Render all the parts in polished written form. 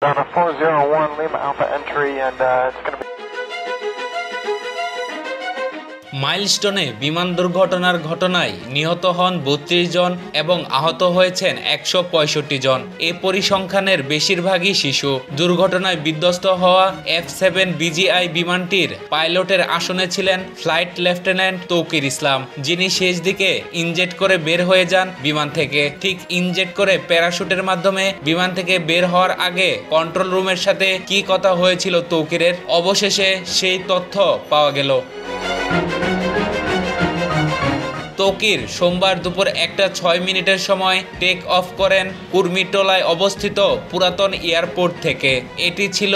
On a 401 Lima Alpha entry, and it's going to be. মাইলস্টোনে বিমান দুর্ঘটনার ঘটনায় নিহত হন ৩২ জন এবং আহত হয়েছেন ১৬৫ জন। এ পরিসংখ্যানের বেশিরভাগই শিশু। দুর্ঘটনায় বিধ্বস্ত হওয়া F-7 BGI বিমানটির পাইলটের আসনে ছিলেন ফ্লাইট লেফটেন্যান্ট তৌকির ইসলাম, যিনি শেষ দিকে ইনজেক্ট করে বের হয়ে যান বিমান থেকে। ঠিক ইনজেক্ট করে প্যারাশুটের মাধ্যমে বিমান থেকে বের হওয়ার আগে কন্ট্রোল রুমের সাথে কি কথা হয়েছিল তৌকিরের, অবশেষে সেই তথ্য পাওয়া গেল। তৌকির সোমবার দুপুর 1:06 সময় টেক অফ করেন কুর্মিটোলায় অবস্থিত পুরাতন এয়ারপোর্ট থেকে। এটি ছিল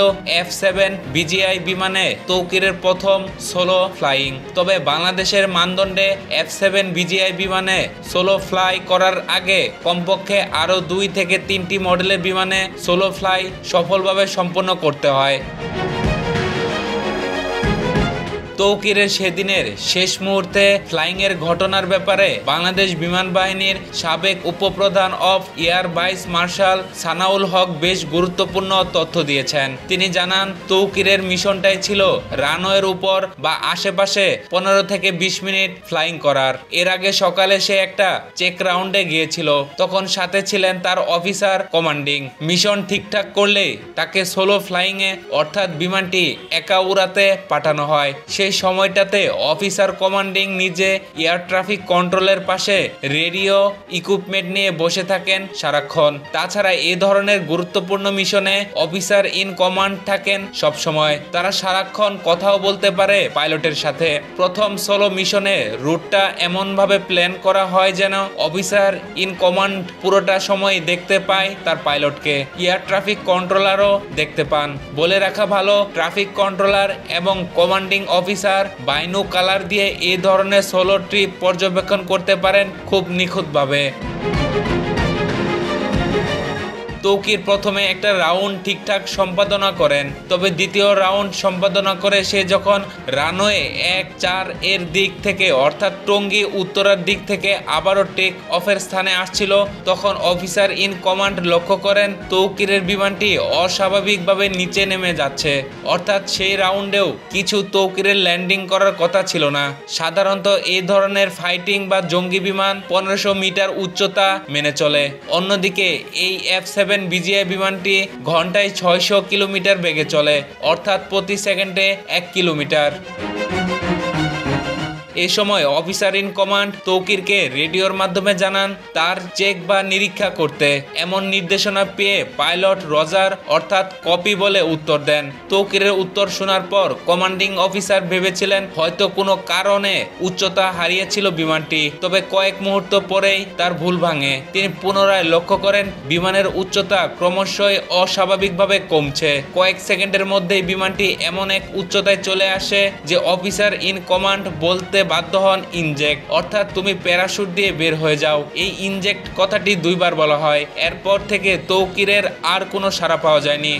F-7 BGI বিমানে তৌকিরের প্রথম সোলো ফ্লাইং। তবে বাংলাদেশের মানদণ্ডে F-7 BGI বিমানে সোলো ফ্লাই করার আগে কমপক্ষে আরও 2 থেকে 3টি মডেলের বিমানে সোলো ফ্লাই সফলভাবে সম্পন্ন করতে হয়। তৌকিরের সেদিনের শেষ মুহূর্তে ফ্লাইংয়ের ঘটনার ব্যাপারে বাংলাদেশ বিমান বাহিনীর সাবেক উপপ্রধান অফ air vice marshal Sanaul Haque বেশ গুরুত্বপূর্ণ তথ্য দিয়েছেন। তিনি জানান, তৌকিরের মিশনটাই ছিল রানওয়ের উপর বা আশেপাশে 15 থেকে 20 মিনিট ফ্লাইং করার। এর আগে সকালে সে একটা চেক রাউন্ডে গিয়েছিল, তখন সাথে ছিলেন তার অফিসার কমান্ডিং। মিশন ঠিকঠাক করলেই তাকে সোলো ফ্লাইংয়ে অর্থাৎ বিমানটি একা উড়াতে পাঠানো হয়। সেই সময়টাতে অফিসার কমান্ডিং নিজে এয়ার ট্রাফিক কন্ট্রোলের পাশে রেডিও ইকুইপমেন্ট নিয়ে বসে থাকেন সারাক্ষণ। তাছাড়া এ ধরনের গুরুত্বপূর্ণ মিশনে অফিসার ইন কমান্ড থাকেন সবসময়। তারা সারাক্ষণ কথাও বলতে পারে পাইলটের সাথে। প্রথম সোলো মিশনে রুটটা এমনভাবে প্ল্যান করা হয় যেন অফিসার ইন কমান্ড পুরোটা সময় দেখতে পায় তার পাইলটকে। এয়ার ট্রাফিক কন্ট্রোলারও দেখতে পান। বলে রাখা ভালো, ট্রাফিক কন্ট্রোলার এবং কমান্ডিং অফিসার বাইনো কালার দিয়ে এই ধরনের সোলো ট্রিপ পর্যবেক্ষণ করতে পারেন খুব নিখুঁতভাবে। তৌকির প্রথমে একটা রাউন্ড ঠিকঠাক সম্পাদনা করেন, তবে দ্বিতীয় রাউন্ড সম্পাদনা করে সে যখন রানওয়ে 1-4 এর দিক থেকে অর্থাৎ টঙ্গী উত্তরার দিক থেকে আবারও টেক অফের স্থানে আসছিল, তখন অফিসার ইন কমান্ড লক্ষ্য করেন তৌকিরের বিমানটি অস্বাভাবিকভাবে নিচে নেমে যাচ্ছে। অর্থাৎ সেই রাউন্ডেও কিছু তৌকিরের ল্যান্ডিং করার কথা ছিল না। সাধারণত এই ধরনের ফাইটিং বা জঙ্গি বিমান 1500 মিটার উচ্চতা মেনে চলে। অন্যদিকে এই F-7 BGI বিমানটি ঘন্টায় 600 কিলোমিটার বেগে চলে, অর্থাৎ প্রতি সেকেন্ডে 1 কিলোমিটার। এ সময় অফিসার ইন কমান্ড তৌকিরকে রেডিওর মাধ্যমে জানান তার চেক বা নিরীক্ষা করতে। এমন নির্দেশনা পেয়ে পাইলট রজার অর্থাৎ কপি বলে উত্তর দেন। তৌকিরের উত্তর শোনার পর কমান্ডিং অফিসার ভেবেছিলেন হয়তো কোনো কারণে উচ্চতা হারিয়েছিল বিমানটি, তবে কয়েক মুহূর্ত পরেই তার ভুল ভাঙে। তিনি পুনরায় লক্ষ্য করেন বিমানের উচ্চতা ক্রমশই অস্বাভাবিকভাবে কমছে। কয়েক সেকেন্ডের মধ্যেই বিমানটি এমন এক উচ্চতায় চলে আসে যে অফিসার ইন কমান্ড বলতে বাধ্য হন ইনজেক্ট, অর্থাৎ তুমি প্যারাশুট দিয়ে বের হয়ে যাও। এই ইনজেক্ট কথাটি 2 বার বলা হয়। এরপর থেকে তৌকিরের আর কোনো সাড়া পাওয়া যায়নি।